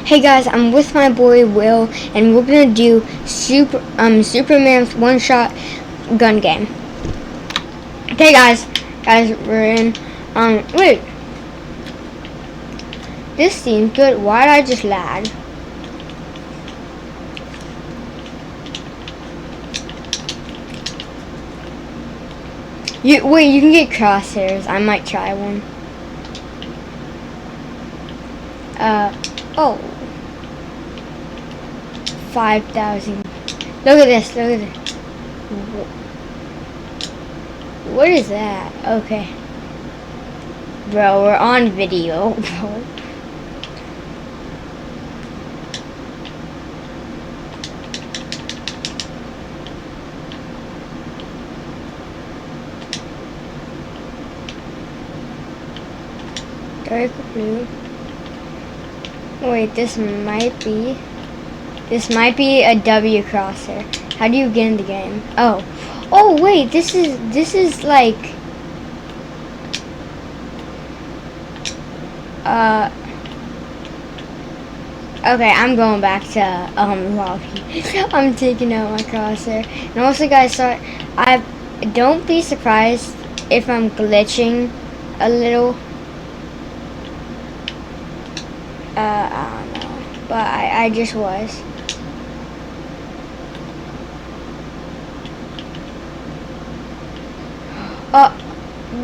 Hey guys, I'm with my boy Will, and we're gonna do Superman's one-shot gun game. Okay, guys, we're in. Wait, this seems good. Why did I just lag? You can get crosshairs. I might try one. Oh. 5,000. Look at this. What is that? Okay. Bro, we're on video, bro. Dark blue. Wait, this might be a W crosser. How do you get in the game? Oh wait, this is like okay, I'm going back to lobby. I'm taking out my crosshair. And also guys, sorry, don't be surprised if I'm glitching a little. I don't know, but I just was.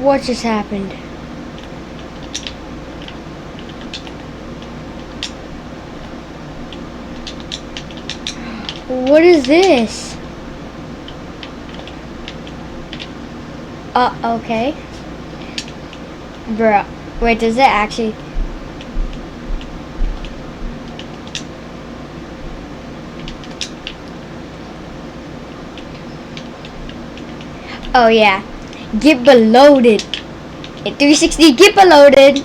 What just happened? What is this? Okay. Bruh. Wait, does it actually... Oh yeah. Get beloaded. 360, get beloaded.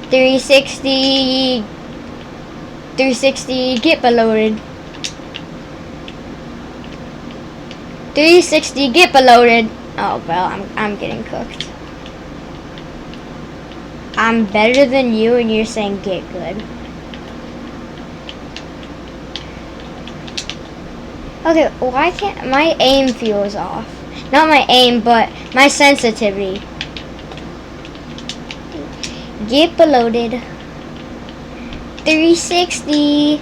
360, get beloaded. 360, get beloaded. Oh well, I'm getting cooked. I'm better than you, and you're saying get good. Okay, why can't my aim feels off? Not my aim, but my sensitivity. Get beloaded. 360.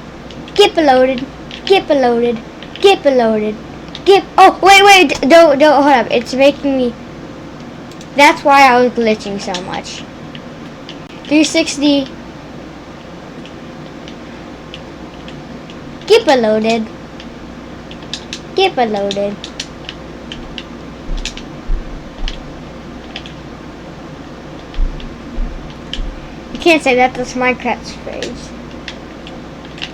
Get beloaded. Get beloaded. Get beloaded. Oh wait, don't hold up. It's making me. That's why I was glitching so much. 360. Get beloaded. Get beloaded. You can't say that, that's my catchphrase.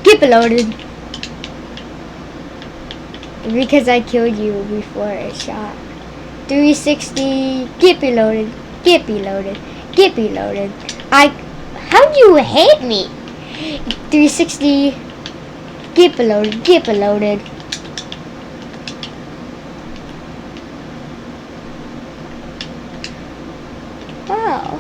Get beloaded. Because I killed you before a shot. 360, get beloaded. Get beloaded. Get beloaded. How'd you hit me? 360, get beloaded. Get beloaded. Wow.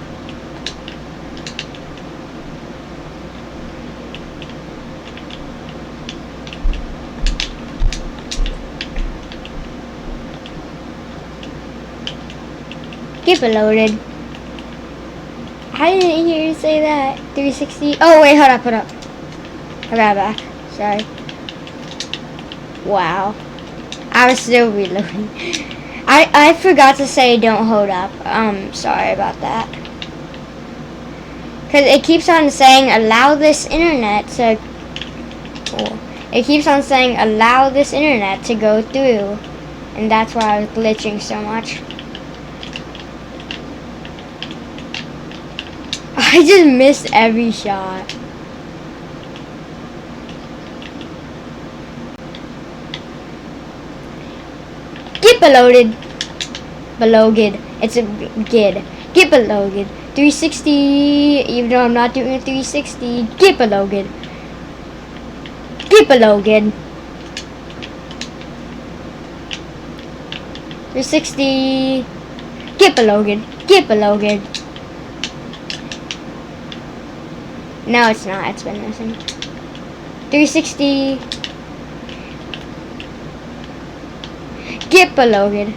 Get beloaded. I didn't hear you say that. 360. Oh wait, hold up. I got back. Sorry. Wow. I was still reloading. I forgot to say don't hold up. Sorry about that. Cause it keeps on saying allow this internet to. Cool. It keeps on saying allow this internet to go through, and that's why I was glitching so much. I just missed every shot. Get beloaded. Beloaded. It's a gid. Get beloaded. 360. Even though I'm not doing a 360. Get beloaded. Get beloaded. 360. Get beloaded. Get beloaded. No, it's not. It's been missing. 360. Get below it.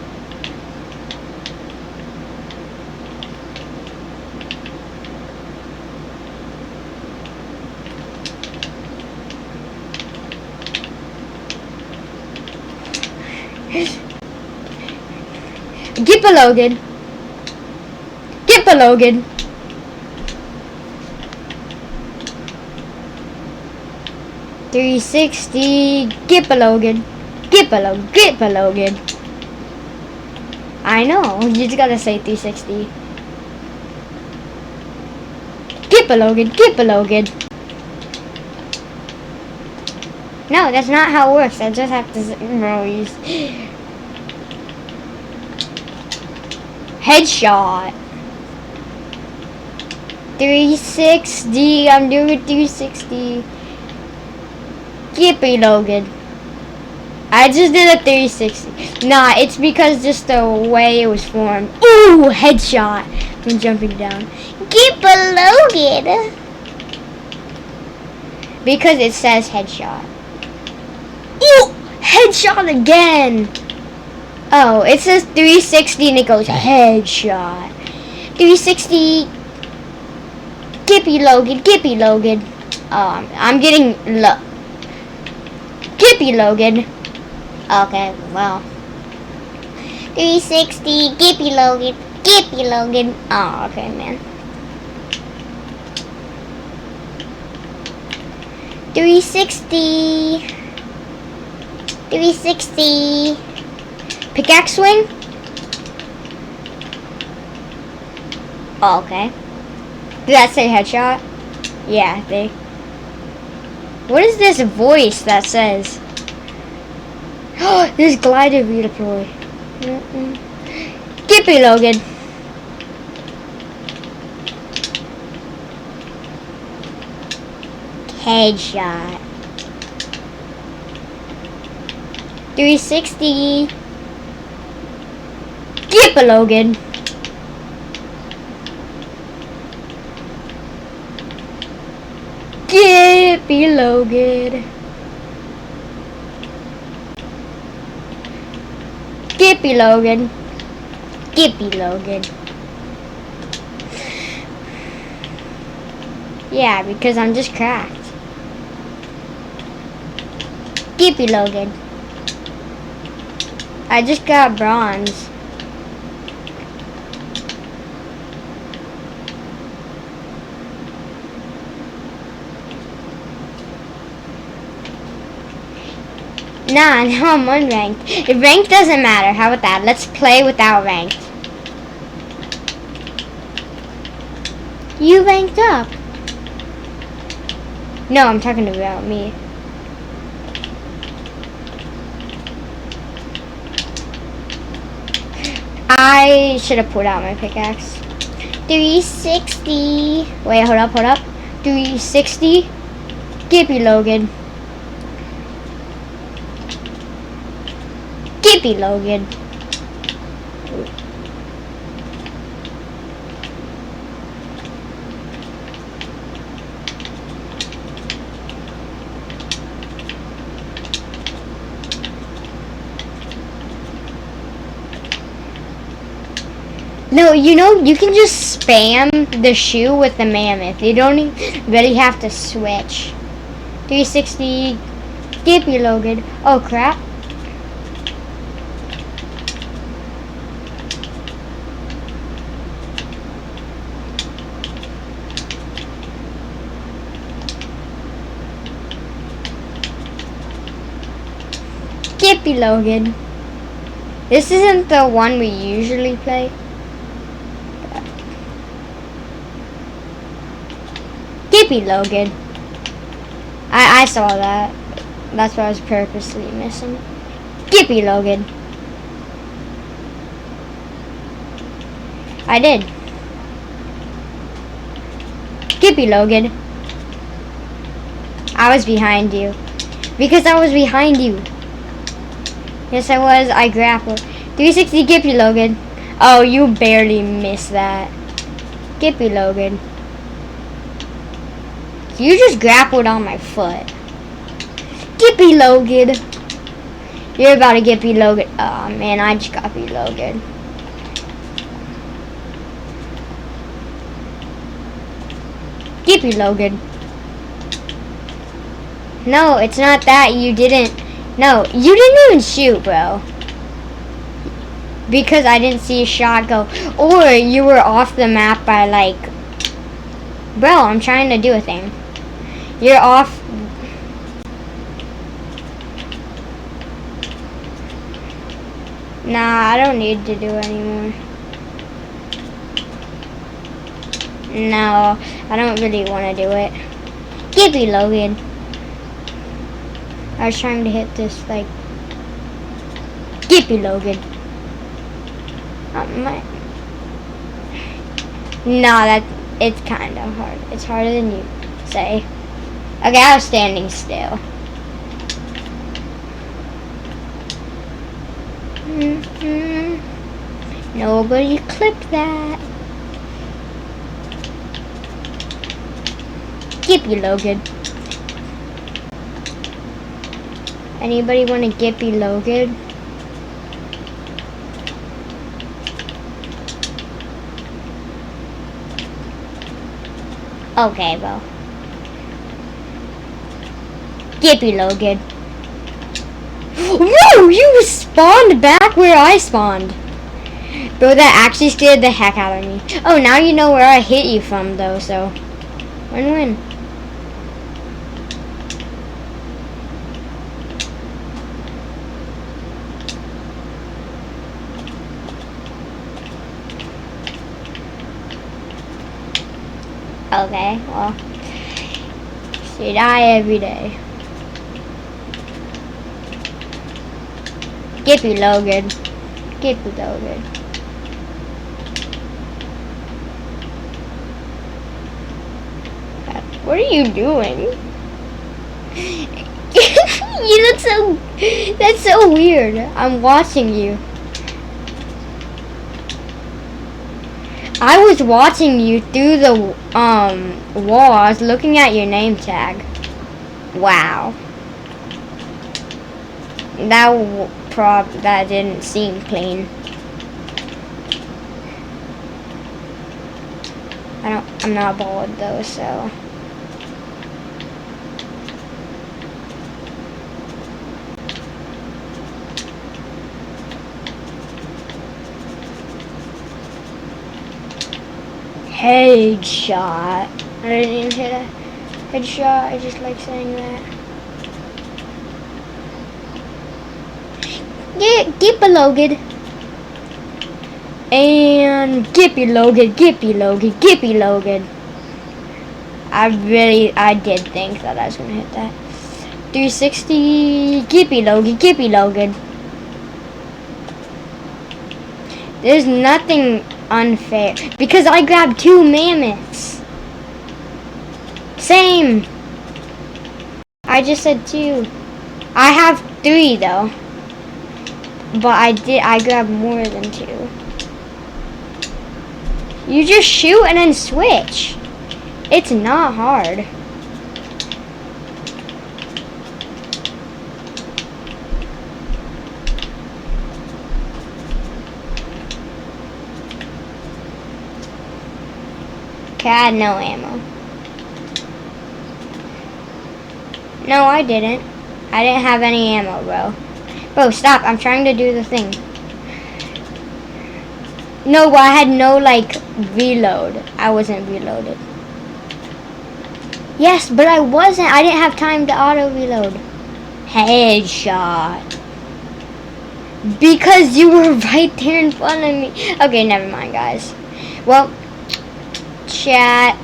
Get below it. Get below it. .360. Get below it. Get below it. I know. You just gotta say 360. Get below it. Get below it. No, that's not how it works. I just have to use headshot. 360. I'm doing 360. Get below it. I just did a 360. Nah, it's because just the way it was formed. Ooh, headshot from jumping down. Get below it. Because it says headshot. Ooh, headshot again. Oh, it says 360 and it goes headshot. 360. Get below it. Get below it. I'm getting low. Get below it. Okay, well. 360, get below it, get below it. Oh, okay, man. 360. 360. Pickaxe swing? Oh, okay. Did that say headshot? Yeah, I think. What is this voice that says? This glider redeploy. Get below it. Headshot. 360. Get below it. Get below it. Get below it. Get below it. Yeah, because I'm just cracked. Get below it. I just got bronze. Nah, now I'm unranked. Rank doesn't matter. How about that? Let's play without ranked. You ranked up. No, I'm talking about me. I should have put out my pickaxe. 360. Wait, hold up. 360. Get below it. Get below it. No, you know, you can just spam the shoe with the mammoth. You don't really have to switch. 360. Get below it. Oh, crap. Get below it. This isn't the one we usually play. Get below it. I saw that. That's what I was purposely missing. Get below it. I did. Get below it. I was behind you. Because I was behind you. Yes, I was. I grappled. 360, get below it. Oh, you barely missed that. Get below it. You just grappled on my foot. Get below-good. You're about to get below-good. Oh man, I just got below-good. Get below-good. No, it's not that. You didn't. No, you didn't even shoot, bro. Because I didn't see a shot go. Or you were off the map by like... Bro, I'm trying to do a thing. You're off... Nah, I don't need to do anymore. No, I don't really want to do it. Get me, Logan. I was trying to hit this, like... Get me, Logan. No, it's kind of hard. It's harder than you say. Okay, I was standing still. Nobody clipped that. Get you, Logan. Anybody want to get me, Logan? Okay, bro. Get me, Logan. Whoa! You spawned back where I spawned. Bro, that actually scared the heck out of me. Oh, now you know where I hit you from, though, so... Win-win. Okay, well... You die every day. Get me, Logan. Get me, Logan. What are you doing? You look so... That's so weird. I'm watching you. I was watching you through the wall. I was looking at your name tag. Wow. That didn't seem clean. I'm not bald though, so. Headshot. I didn't even hit a headshot. I just like saying that. Get below good. And get below good. Get below good. Get below good. I did think that I was gonna hit that. 360. Get below good. Get below good. There's nothing unfair because I grabbed 2 mammoths. Same. I just said 2. I have 3 though. But I grabbed more than 2. You just shoot and then switch. It's not hard. Okay, I had no ammo. No, I didn't. I didn't have any ammo, bro. Bro, stop. I'm trying to do the thing. No, I had no, like, reload. I wasn't reloaded. Yes, but I wasn't. I didn't have time to auto-reload. Headshot. Because you were right there in front of me. Okay, never mind, guys. Well, chat.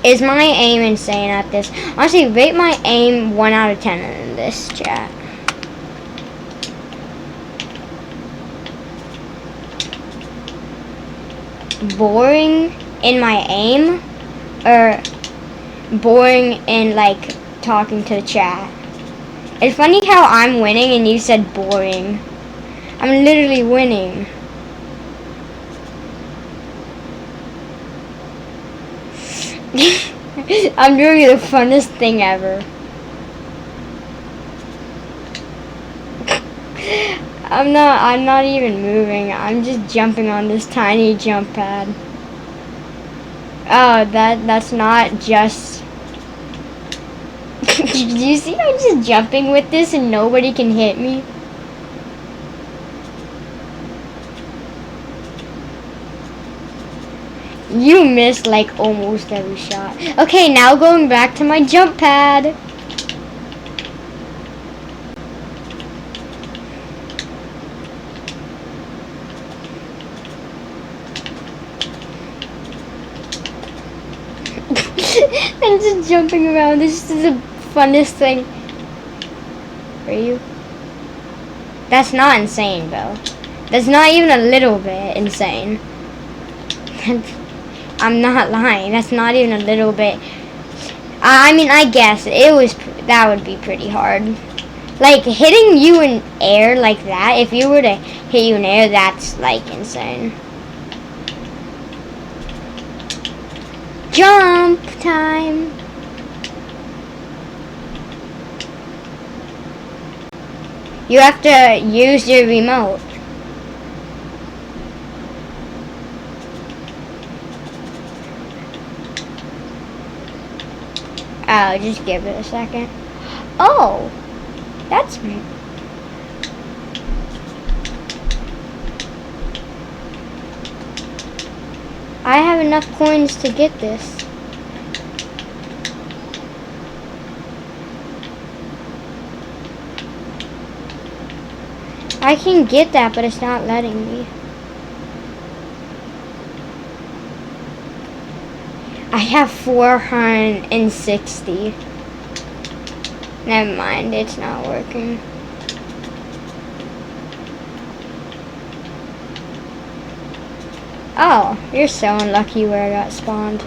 Is my aim insane at this? Honestly, rate my aim 1 out of 10 in this chat. Boring in my aim? Or boring in, like, talking to the chat? It's funny how I'm winning and you said boring. I'm literally winning. I'm doing the funnest thing ever. I'm not even moving. I'm just jumping on this tiny jump pad. Oh, that's not just... Do you see I'm just jumping with this and nobody can hit me? You missed like almost every shot. Okay, now going back to my jump pad. I'm just jumping around. This is the funnest thing. Are you? That's not insane, Bill. That's not even a little bit insane. I'm not lying. That's not even a little bit. I mean, I guess that would be pretty hard. Like hitting you in air like that. If you were to hit you in air, that's like insane. Jump time. You have to use your remote. Oh, just give it a second. Oh, that's me. I have enough coins to get this. I can get that, but it's not letting me. I have 460. Never mind, it's not working. Oh, you're so unlucky where I got spawned.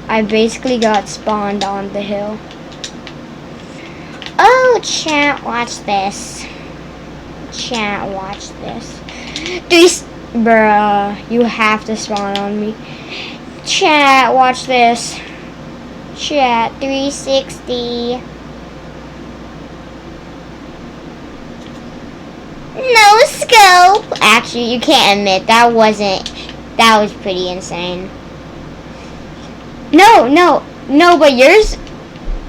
I basically got spawned on the hill. Oh, chat, watch this. Chat, watch this. Bruh, you have to spawn on me. Chat, watch this. Chat, 360. No scope. Actually, you can't admit that was pretty insane. No, but yours,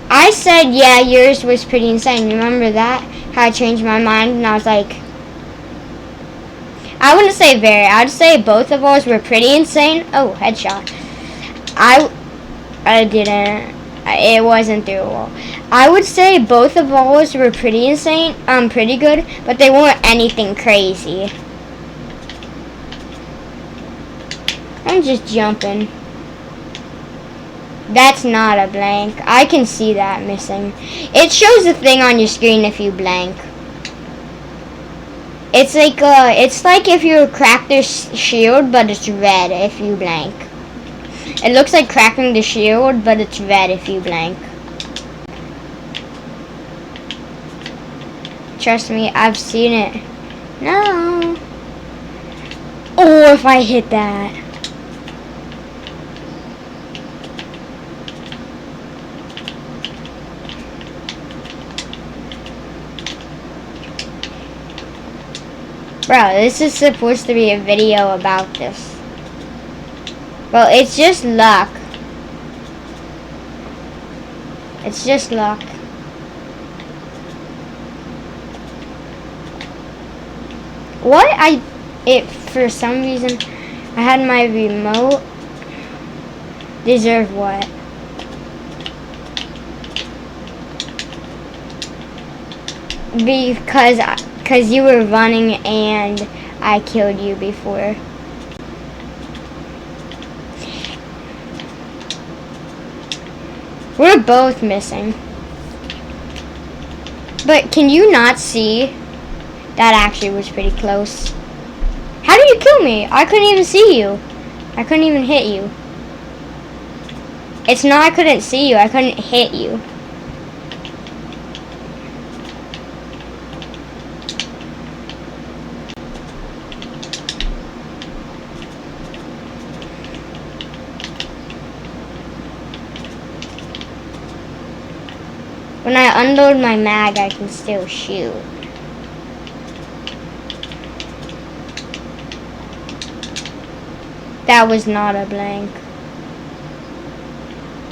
I said, yeah, yours was pretty insane. Remember that? How I changed my mind and I was like, I wouldn't say very, I'd say both of ours were pretty insane. Oh, headshot. I didn't, it wasn't doable. I would say both of ours were pretty insane, pretty good, but they weren't anything crazy. I'm just jumping. That's not a blank. I can see that missing. It shows a thing on your screen if you blank. It's like if you crack their shield, but it's red if you blank. It looks like cracking the shield, but it's red if you blank. Trust me, I've seen it. No. Oh, if I hit that. Bro, this is supposed to be a video about this. Well, it's just luck. It's just luck. What? For some reason, I had my remote. Deserve what? Because you were running and I killed you before. We're both missing. But can you not see? That actually was pretty close. How did you kill me? I couldn't even see you. I couldn't even hit you. It's not I couldn't see you. I couldn't hit you. When I unload my mag, I can still shoot. That was not a blank.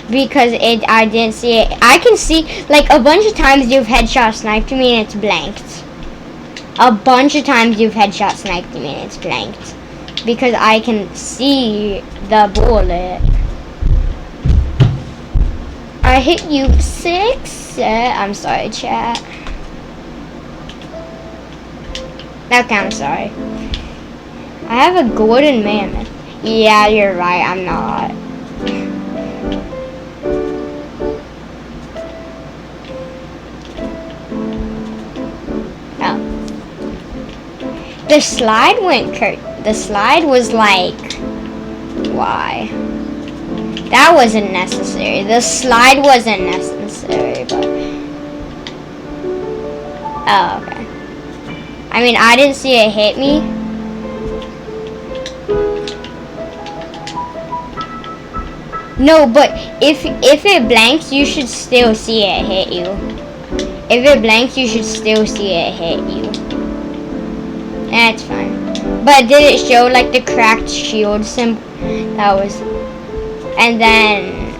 Because I didn't see it. I can see, like, a bunch of times you've headshot sniped me and it's blanked. A bunch of times you've headshot sniped me and it's blanked. Because I can see the bullet. I hit you 6. I'm sorry, chat. Okay, I'm sorry. I have a golden mammoth. Yeah, you're right. I'm not. Oh. The slide went The slide was like... Why? That wasn't necessary. The slide wasn't necessary, but... Oh, okay. I mean, I didn't see it hit me. No, but if it blanks, you should still see it hit you. If it blanks, you should still see it hit you. That's fine. But did it show like the cracked shield symbol? That was... And then...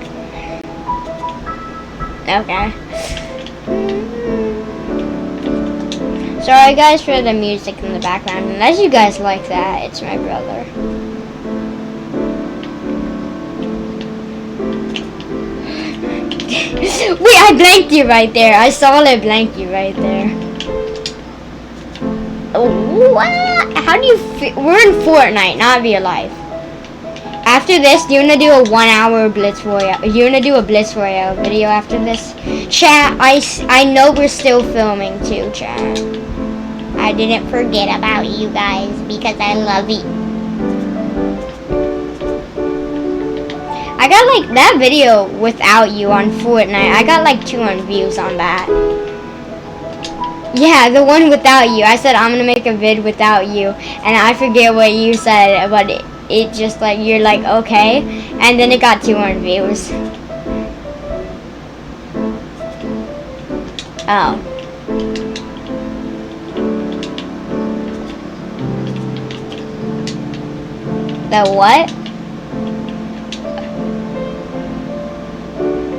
Okay. Sorry guys for the music in the background. Unless you guys like that, it's my brother. Wait, I blanked you right there. I saw it blank you right there. What? How do you we're in Fortnite, not real life. After this, you're gonna do a 1 hour Blitz Royale. You're gonna do a Blitz Royale video after this. Chat, I know we're still filming too, chat. I didn't forget about you guys because I love you. I got like that video without you on Fortnite. I got like 200 views on that. Yeah, the one without you. I said I'm gonna make a vid without you, and I forget what you said, but it just like you're like okay, and then it got 200 views. Oh. The what?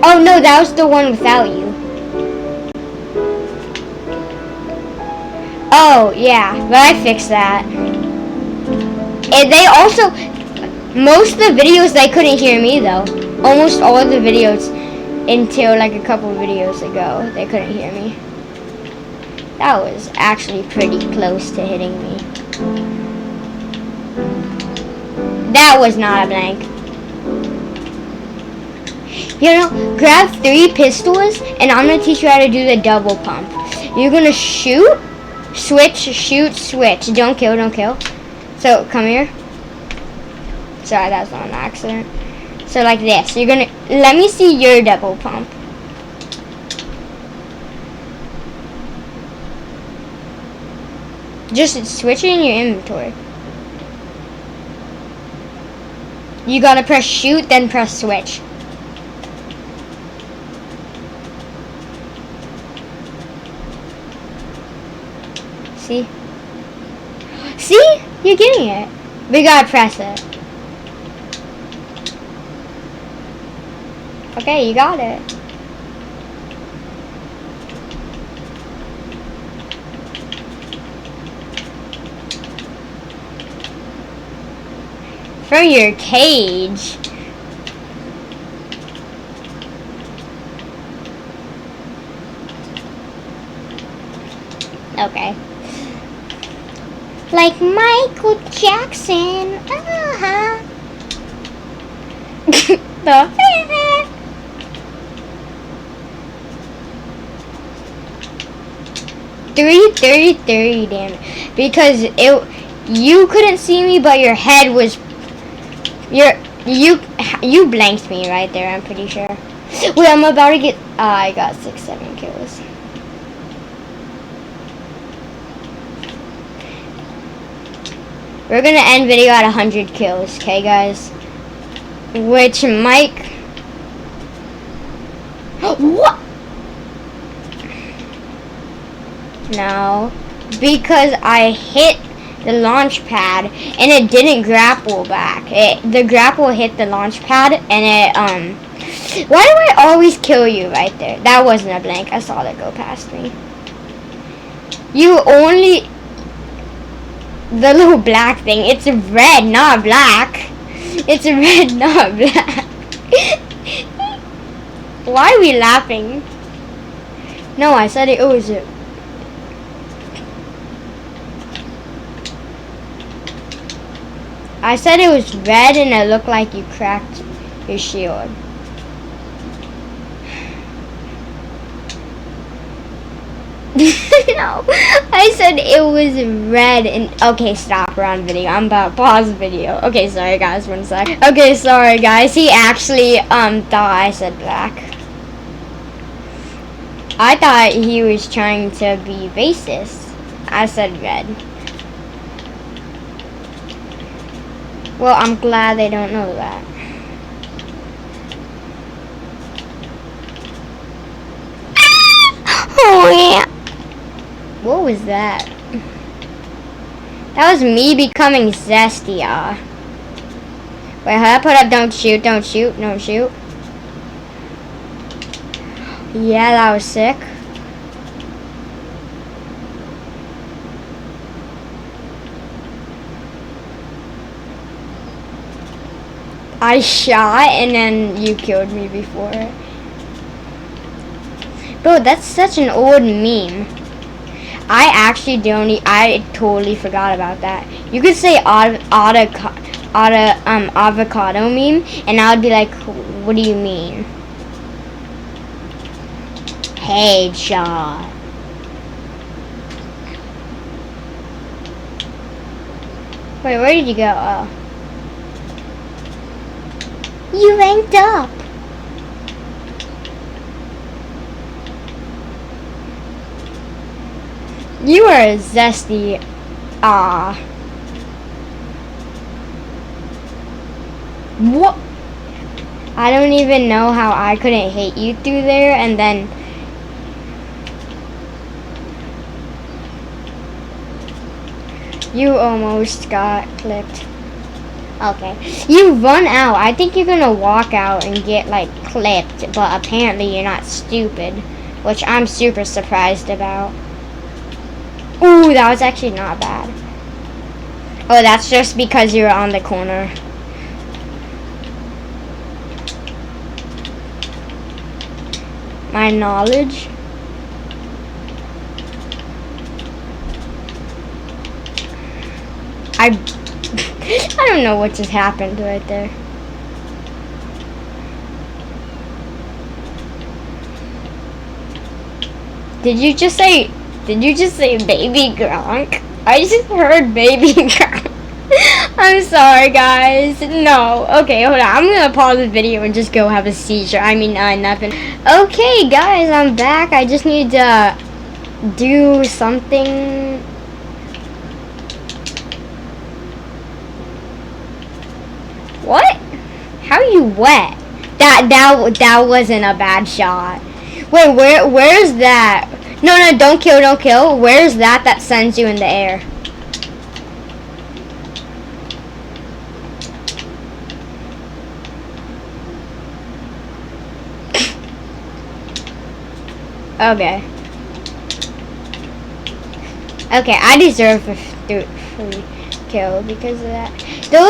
Oh no, that was the one without you. Oh yeah, but I fixed that. And they also, most of the videos they couldn't hear me though. Almost all of the videos until like a couple videos ago, they couldn't hear me. That was actually pretty close to hitting me. That was not a blank. You know, grab 3 pistols and I'm gonna teach you how to do the double pump. You're gonna shoot, switch, shoot, switch. Don't kill, don't kill. So come here. Sorry, that was not an accident. So like this. You're gonna let me see your double pump. Just switch it in your inventory. You gotta press shoot, then press switch. See? See? You're getting it. We gotta press it. Okay, you got it. From your cage. Okay. Like Michael Jackson. Uh-huh. The 333 damn it. Because you couldn't see me, but your head was you blanked me right there, I'm pretty sure. Wait, I'm about to get I got 6-7 kills. We're gonna end video at 100 kills, okay guys? Which Mike... What? No, because I hit the launch pad and it didn't grapple back. The grapple hit the launch pad and it Why do I always kill you right there? That wasn't a blank. I saw that go past me. You only the little black thing. It's red, not black. It's red, not black. Why are we laughing? No, I said it was it. I said it was red and it looked like you cracked your shield. No, I said it was red and okay, stop, we're on video. I'm about to pause the video. Okay, sorry guys, 1 sec. Okay, sorry guys. He actually thought I said black. I thought he was trying to be racist. I said red. Well, I'm glad they don't know that. Oh yeah. What was that? That was me becoming zesty, Wait, hold up, put up, don't shoot, don't shoot, don't shoot. Yeah, that was sick. I shot and then you killed me before. Bro, that's such an old meme. I actually I totally forgot about that. You could say avocado meme and I would be like, what do you mean? Headshot. Wait, where did you go? Oh. You ranked up. You are zesty. What? I don't even know how I couldn't hit you through there and then you almost got clipped. Okay. You run out. I think you're gonna walk out and get like clipped, but apparently you're not stupid, which I'm super surprised about. Ooh, that was actually not bad. Oh, that's just because you were on the corner. My knowledge. I don't know what just happened right there. Did you just say baby Gronk? I just heard baby Gronk. I'm sorry guys. No. Okay, hold on. I'm gonna pause the video and just go have a seizure. I mean, nothing. Okay guys, I'm back. I just need to do something. What? How are you wet? That wasn't a bad shot. Wait, where's that? No, don't kill. Where's that sends you in the air? Okay. Okay, I deserve a free kill because of that. The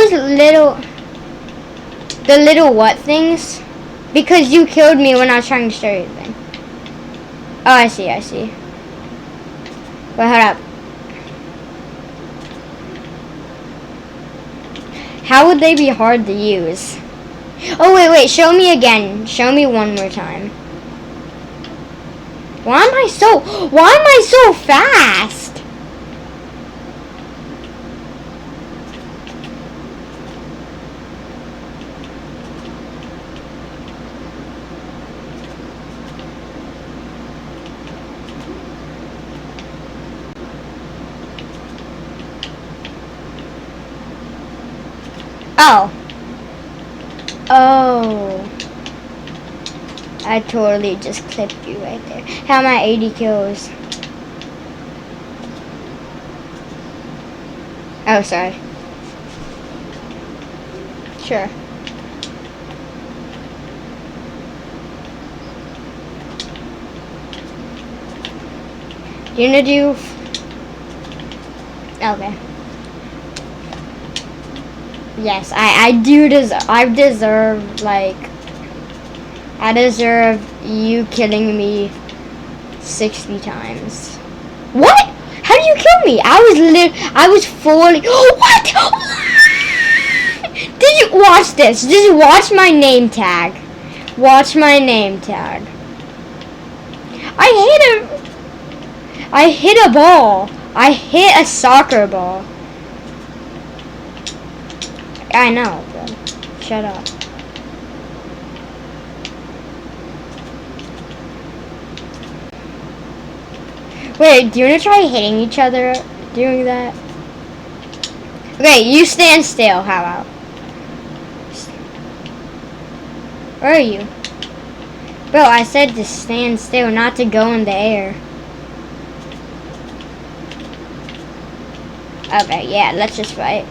little what things? Because you killed me when I was trying to show you the thing. Oh, I see. Wait, hold up. How would they be hard to use? Oh, wait. Show me again. Show me one more time. Why am I so fast? Oh. I totally just clipped you right there. How am I 80 kills? Oh, sorry. Sure. You gonna do? Okay. Yes, I do deserve. I deserve you killing me 60 times. What? How do you kill me? I was falling. What? Did you watch this? Just watch my name tag. Watch my name tag. I hit a ball. I hit a soccer ball. I know, bro. Shut up. Wait, do you want to try hitting each other doing that? Okay, you stand still. How about? Where are you? Bro, I said to stand still, not to go in the air. Okay, yeah, let's just fight.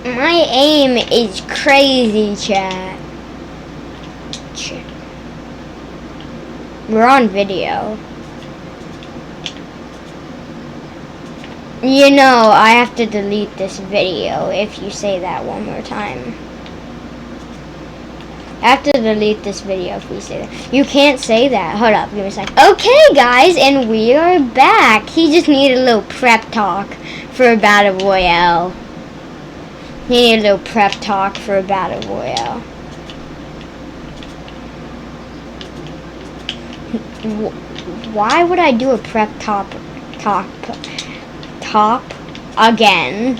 My aim is crazy, chat. We're on video. You know, I have to delete this video if you say that one more time. I have to delete this video if we say that. You can't say that. Hold up, give me a sec. Okay, guys, and we are back. He just needed a little prep talk for a battle royale. He needed a little prep talk for a battle royale. Why would I do a prep talk again?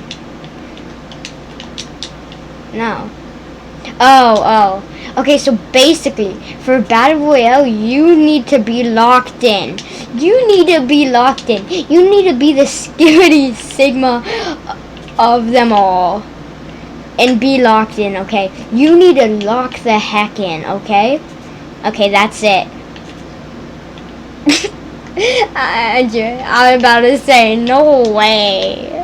No. Oh. Okay, so basically, for Battle Royale, you need to be locked in. You need to be locked in. You need to be the scary Sigma of them all. And be locked in, okay? You need to lock the heck in, okay? Okay, that's it. I'm about to say, no way.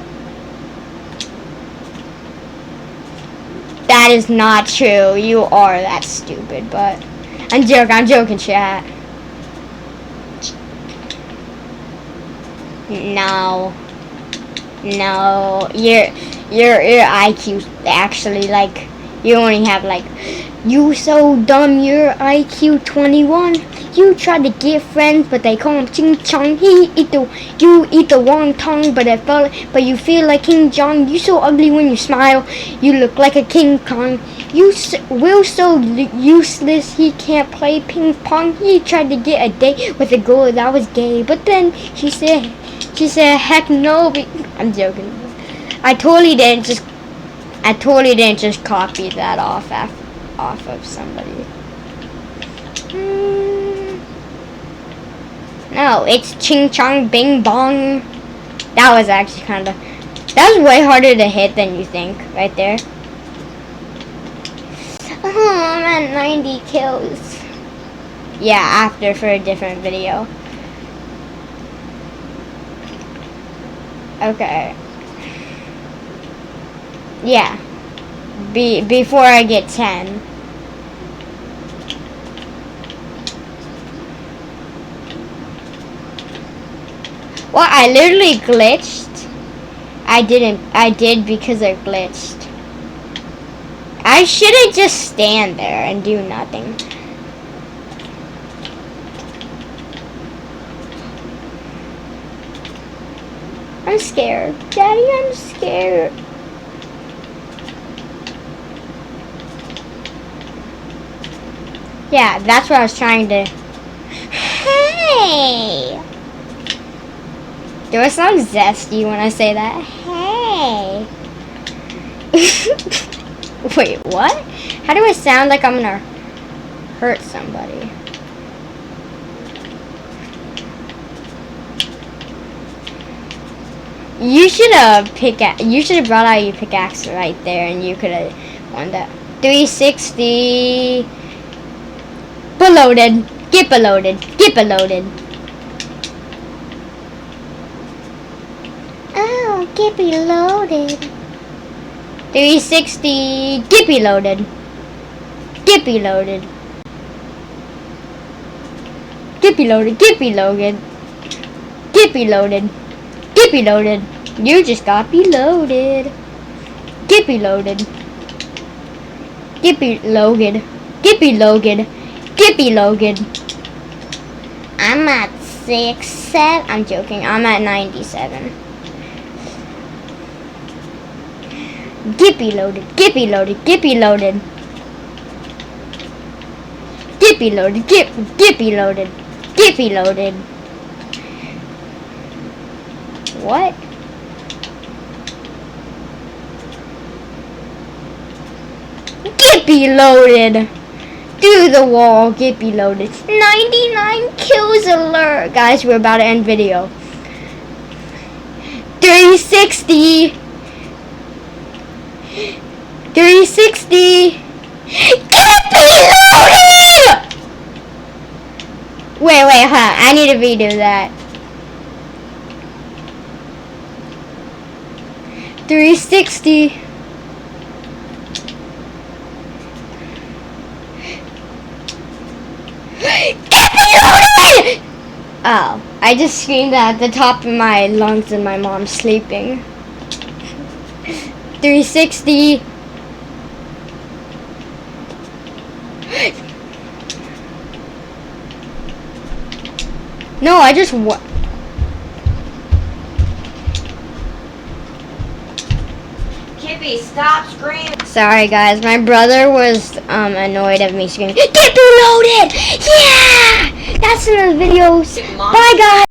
That is not true. You are that stupid, but I'm joking, chat. No, your IQ actually, like, you only have like, you so dumb. Your IQ 21. You try to get friends, but they call him Ching Chong. You eat the wonton, but you feel like King Jong. You so ugly when you smile. You look like a King Kong. Will so useless. He can't play ping pong. He tried to get a date with a girl that was gay, but then she said, heck no. I'm joking. I totally didn't just copy that off of somebody. No, it's Ching Chong Bing Bong. That was actually that was way harder to hit than you think, right there. Oh, I'm at 90 kills. Yeah, after for a different video. Okay. Yeah. Before I get 10. Well, I literally glitched. I did because I glitched. I shouldn't just stand there and do nothing. I'm scared. Daddy, I'm scared. Yeah, that's what I was trying to... Hey! Do I sound zesty when I say that? Hey! Wait, what? How do I sound like I'm gonna hurt somebody? You should have brought out your pickaxe right there, and you could have won that. 360. Loaded. Get loaded. Get loaded. Oh, get loaded. 360. Get loaded. Get loaded. Get loaded. Get loaded. Get loaded. Get loaded. You just got loaded. Get loaded. Get loaded. Get loaded. Get loaded. I'm at 7. I'm joking. I'm at 97. Get loaded. Get loaded. Get loaded. Get loaded. Get loaded. Get loaded. What? Get loaded. Through the wall. Get loaded. 99 kills alert. Guys, we're about to end video. 360. 360. Get loaded. Wait, huh? I need to redo that. 360. Get loaded! Oh, I just screamed at the top of my lungs and my mom's sleeping. 360. No, I just Kippy, stop screaming. Sorry guys, my brother was annoyed at me screaming, get loaded! Yeah! That's in the videos. Bye guys!